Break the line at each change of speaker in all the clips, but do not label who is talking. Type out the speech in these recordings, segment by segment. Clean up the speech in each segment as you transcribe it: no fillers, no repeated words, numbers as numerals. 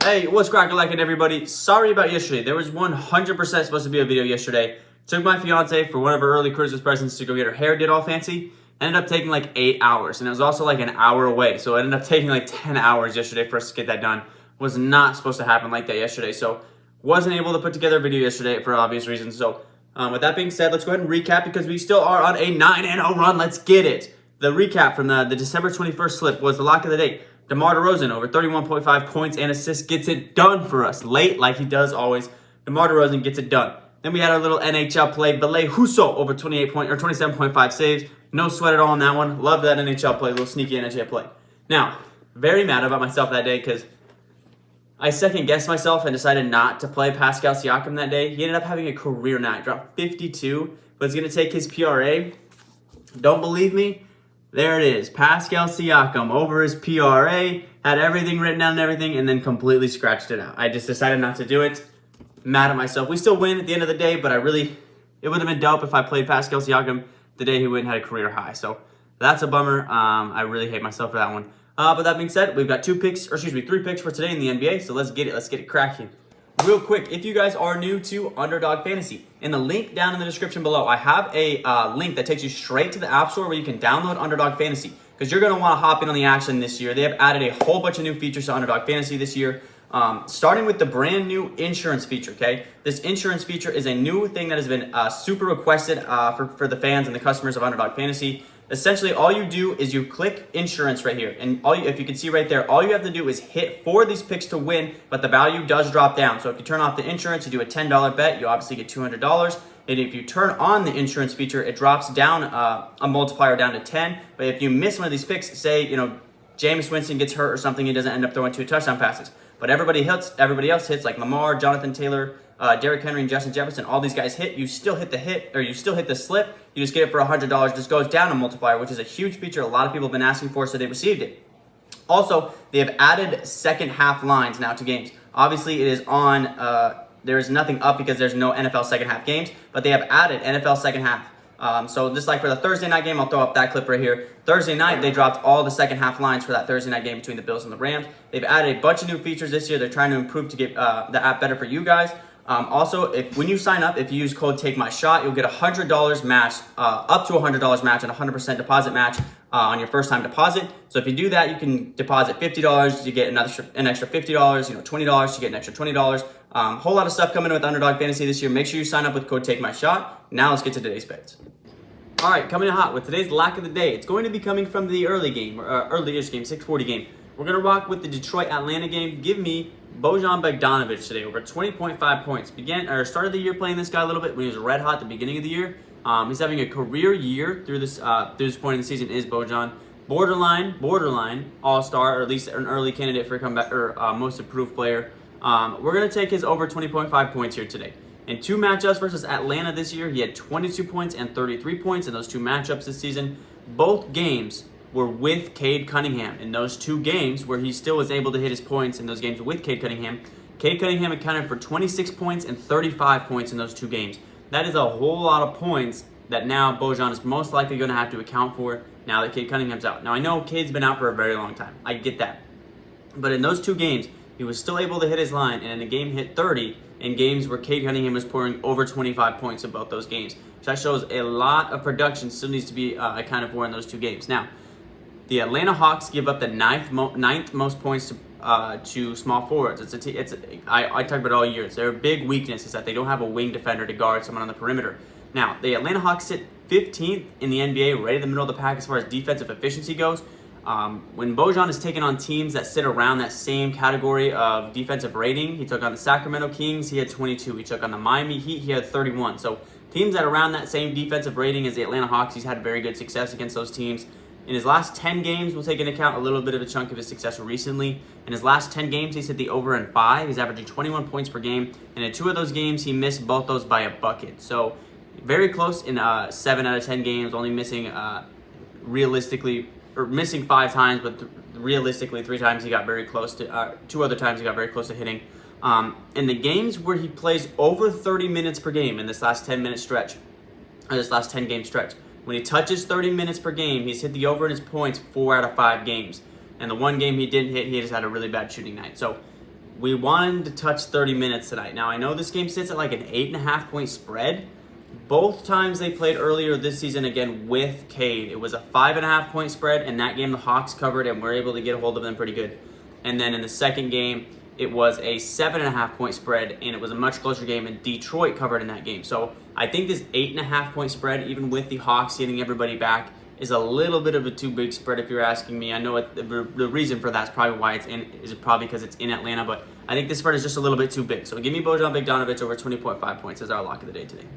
Hey, what's crackalackin' everybody? Sorry about yesterday. There was 100% supposed to be a video yesterday. Took my fiance for one of her early Christmas presents to go get her hair did all fancy. Ended up taking like 8 hours, and it was also like an hour away. So it ended up taking like 10 hours yesterday for us to get that done. Was not supposed to happen like that yesterday. So wasn't able to put together a video yesterday for obvious reasons. So with that being said, let's go ahead and recap because we still are on a 9-0 run. Let's get it. The recap from the December 21st slip was the lock of the day. DeMar DeRozan over 31.5 points and assists gets it done for us. Late, like he does always. DeMar DeRozan gets it done. Then we had our little NHL play. Ville Husso over 27.5 saves. No sweat at all on that one. Love that NHL play. Little sneaky NHL play. Now, very mad about myself that day because I second-guessed myself and decided not to play Pascal Siakam that day. He ended up having a career night. Dropped 52, but he's going to take his PRA. Don't believe me? There it is. Pascal Siakam over his PRA, had everything written down and everything, and then completely scratched it out. I just decided not to do it. Mad at myself. We still win at the end of the day, but it would have been dope if I played Pascal Siakam the day he went and had a career high. So that's a bummer. I really hate myself for that one. But that being said, we've got 3 picks for today in the NBA. So let's get it cracking. Real quick, if you guys are new to Underdog Fantasy, in the link down in the description below, I have a link that takes you straight to the App Store where you can download Underdog Fantasy because you're going to want to hop in on the action this year. They have added a whole bunch of new features to Underdog Fantasy this year, starting with the brand new insurance feature, okay? This insurance feature is a new thing that has been super requested for the fans and the customers of Underdog Fantasy. Essentially, all you do is you click insurance right here. And if you can see right there, all you have to do is hit 4 of these picks to win, but the value does drop down. So if you turn off the insurance, you do a $10 bet, you obviously get $200. And if you turn on the insurance feature, it drops down a multiplier down to 10. But if you miss one of these picks, say, Jameis Winston gets hurt or something, he doesn't end up throwing 2 touchdown passes. But everybody else hits like Lamar, Jonathan Taylor, Derrick Henry, and Justin Jefferson. All these guys hit. You still hit the slip. You just get it for $100. Just goes down a multiplier, which is a huge feature a lot of people have been asking for, so they received it. Also, they have added second half lines now to games. Obviously, it is on. There is nothing up because there's no NFL second half games, but they have added NFL second half. So just like for the Thursday night game, I'll throw up that clip right here. Thursday night, they dropped all the second half lines for that Thursday night game between the Bills and the Rams. They've added a bunch of new features this year. They're trying to improve to get the app better for you guys. Also, when you sign up, if you use code TAKEMYSHOT, you'll get $100 match, up to $100 match and 100% deposit match on your first time deposit. So if you do that, you can deposit $50, you get an extra $50, $20, you get an extra $20. Whole lot of stuff coming with Underdog Fantasy this year. Make sure you sign up with code TAKEMYSHOT. Now let's get to today's bets. All right, coming in hot with today's lack of the day. It's going to be coming from the early-ish game, 640 game. We're going to rock with the Detroit-Atlanta game. Give me Bojan Bogdanovic today, over 20.5 points. Started the year playing this guy a little bit when he was red hot at the beginning of the year. He's having a career year through this point in the season. Is Bojan borderline all-star, or at least an early candidate for comeback or most improved player. We're going to take his over 20.5 points here today. In 2 matchups versus Atlanta this year, he had 22 points and 33 points in those 2 matchups this season. Both games were with Cade Cunningham. In those 2 games where he still was able to hit his points in those games with Cade Cunningham accounted for 26 points and 35 points in those 2 games. That is a whole lot of points that now Bojan is most likely going to have to account for now that Cade Cunningham's out. Now, I know Cade's been out for a very long time. I get that. But in those 2 games, he was still able to hit his line, and in a game hit 30 in games where Cade Cunningham was pouring over 25 points in both those games. So that shows a lot of production still needs to be accounted for in those 2 games. Now, the Atlanta Hawks give up the ninth most points to small forwards. I talk about it all year. It's their big weakness is that they don't have a wing defender to guard someone on the perimeter. Now, the Atlanta Hawks sit 15th in the NBA, right in the middle of the pack as far as defensive efficiency goes. When Bojan is taking on teams that sit around that same category of defensive rating, he took on the Sacramento Kings, he had 22. He took on the Miami Heat, he had 31. So teams that are around that same defensive rating as the Atlanta Hawks, he's had very good success against those teams. In his last 10 games, we'll take into account a little bit of a chunk of his success recently. In his last 10 games, he's hit the over in 5. He's averaging 21 points per game. And in 2 of those games, he missed both those by a bucket. So very close in 7 out of 10 games, only missing missing 5 times, but realistically 3 times he got very close to, 2 other times he got very close to hitting. In the games where he plays over 30 minutes per game in this last 10-minute stretch, or this last 10-game stretch, when he touches 30 minutes per game, he's hit the over in his points 4 out of 5 games. And the one game he didn't hit, he just had a really bad shooting night. So we wanted to touch 30 minutes tonight. Now, I know this game sits at like an 8.5-point spread. Both times they played earlier this season, again, with Cade, it was a 5.5-point spread. In that game, the Hawks covered and were able to get a hold of them pretty good. And then in the second game, it was a 7.5-point spread, and it was a much closer game, and Detroit covered in that game. So I think this 8.5-point spread, even with the Hawks getting everybody back, is a little bit of a too big spread if you're asking me. I know the reason for that is probably why it's in, is probably because it's in Atlanta, but I think this spread is just a little bit too big. So give me Bojan Bogdanovic over 20.5 points as our lock of the day today.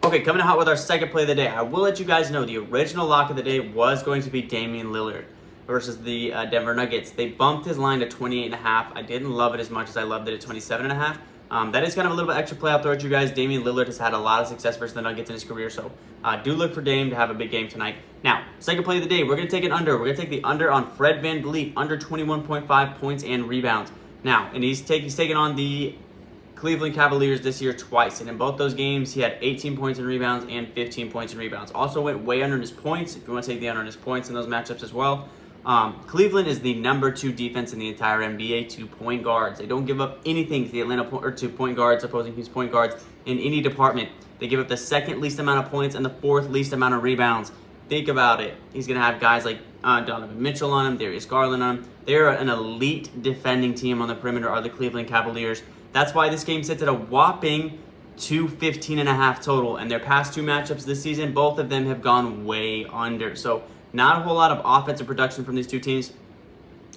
Okay, coming out with our second play of the day. I will let you guys know the original lock of the day was going to be Damian Lillard versus the Denver Nuggets. They bumped his line to 28.5. I didn't love it as much as I loved it at 27.5. That is kind of a little bit extra play I'll throw at you guys. Damian Lillard has had a lot of success versus the Nuggets in his career, so do look for Dame to have a big game tonight. Now, second play of the day, we're going to take an under. We're going to take the under on Fred VanVleet, under 21.5 points and rebounds. Now, and he's taken on the Cleveland Cavaliers this year twice, and in both those games, he had 18 points in rebounds and 15 points in rebounds. Also went way under in his points, if you want to take the under on his points in those matchups as well. Cleveland is the number 2 defense in the entire NBA to point guards. They don't give up anything to the to point guards, opposing teams' point guards in any department. They give up the second least amount of points and the fourth least amount of rebounds. Think about it. He's going to have guys like Donovan Mitchell on him, Darius Garland on him. They're an elite defending team on the perimeter, are the Cleveland Cavaliers. That's why this game sits at a whopping 215.5 total. And their past 2 matchups this season, both of them have gone way under. So not a whole lot of offensive production from these two teams.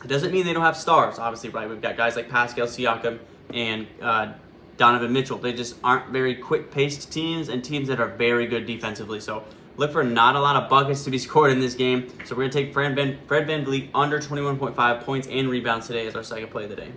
It doesn't mean they don't have stars, obviously, right? We've got guys like Pascal Siakam and Donovan Mitchell. They just aren't very quick-paced teams and teams that are very good defensively. So look for not a lot of buckets to be scored in this game. So we're going to take Fred VanVleet under 21.5 points and rebounds today as our second play of the day.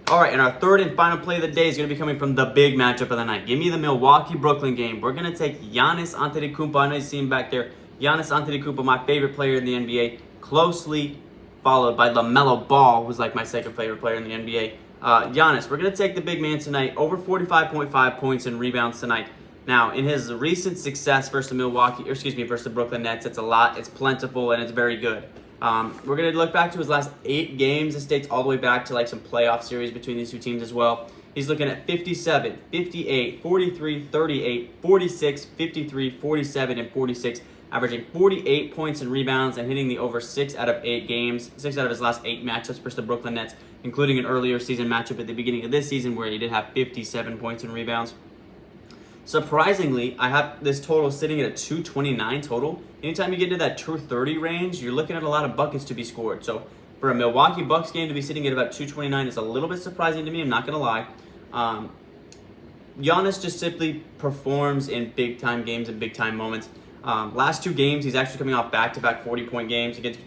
All right, and our third and final play of the day is going to be coming from the big matchup of the night. Give me the Milwaukee-Brooklyn game. We're going to take Giannis Antetokounmpo. I know you see him back there. Giannis Antetokounmpo, my favorite player in the NBA, closely followed by LaMelo Ball, who's like my second favorite player in the NBA. Giannis, we're going to take the big man tonight, over 45.5 points and rebounds tonight. Now, in his recent success versus the Brooklyn Nets, it's a lot, it's plentiful, and it's very good. We're going to look back to his last 8 games. This dates all the way back to like some playoff series between these two teams as well. He's looking at 57, 58, 43, 38, 46, 53, 47, and 46, averaging 48 points and rebounds and hitting the over 6 out of 8 games, 6 out of his last 8 matchups versus the Brooklyn Nets, including an earlier season matchup at the beginning of this season where he did have 57 points and rebounds. Surprisingly, I have this total sitting at a 229 total. Anytime you get to that 230 range, you're looking at a lot of buckets to be scored. So for a Milwaukee Bucks game to be sitting at about 229 is a little bit surprising to me, I'm not going to lie. Giannis just simply performs in big-time games and big-time moments. Last 2 games, he's actually coming off back-to-back 40-point games against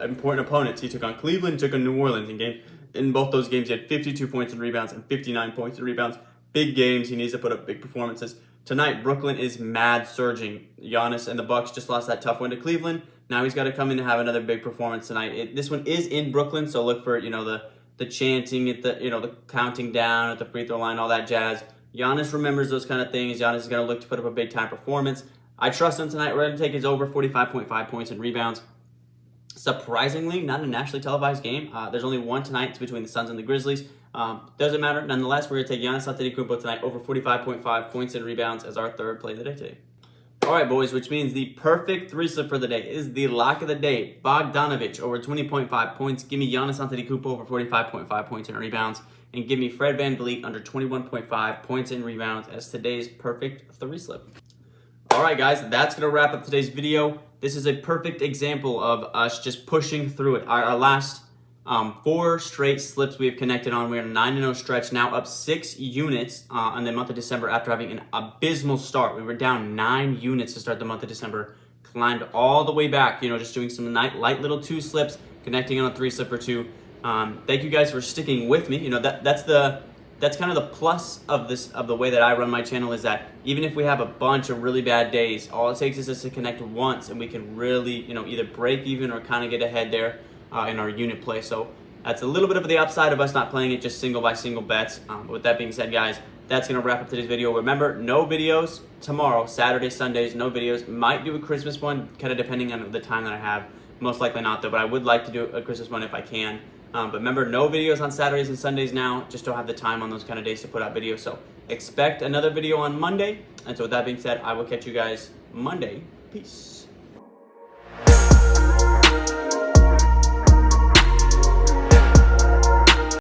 important opponents. He took on Cleveland, took on New Orleans. In both those games, he had 52 points and rebounds and 59 points and rebounds. Big games. He needs to put up big performances. Tonight, Brooklyn is mad surging. Giannis and the Bucks just lost that tough win to Cleveland. Now he's got to come in and have another big performance tonight. This one is in Brooklyn, so look for the chanting at the counting down at the free throw line, all that jazz. Giannis remembers those kind of things. Giannis is going to look to put up a big time performance. I trust him tonight. We're going to take his over 45.5 points and rebounds. Surprisingly, not a nationally televised game. There's only one tonight. It's between the Suns and the Grizzlies. Doesn't matter. Nonetheless, we're going to take Giannis Antetokounmpo tonight over 45.5 points and rebounds as our third play of the day today. All right, boys, which means the perfect 3-slip for the day is the lock of the day. Bogdanovic over 20.5 points. Give me Giannis Antetokounmpo over 45.5 points and rebounds. And give me Fred VanVleet under 21.5 points and rebounds as today's perfect 3-slip. All right, guys, that's going to wrap up today's video. This is a perfect example of us just pushing through it. Our last 4 straight slips we have connected on. We're in a 9-0 stretch now, up 6 units in the month of December after having an abysmal start. We were down 9 units to start the month of December. Climbed all the way back, just doing some light little 2 slips, connecting on a 3-slip or 2. Thank you guys for sticking with me. That's kind of the plus of the way that I run my channel, is that even if we have a bunch of really bad days, all it takes is us to connect once and we can really, either break even or kind of get ahead there in our unit play. So that's a little bit of the upside of us not playing it just single by single bets. But with that being said, guys, that's going to wrap up today's video. Remember, no videos tomorrow, Saturday, Sundays, no videos. Might do a Christmas one, kind of depending on the time that I have. Most likely not, though, but I would like to do a Christmas one if I can. But remember, no videos on Saturdays and Sundays now. Just don't have the time on those kind of days to put out videos. So expect another video on Monday. And so with that being said, I will catch you guys Monday. Peace.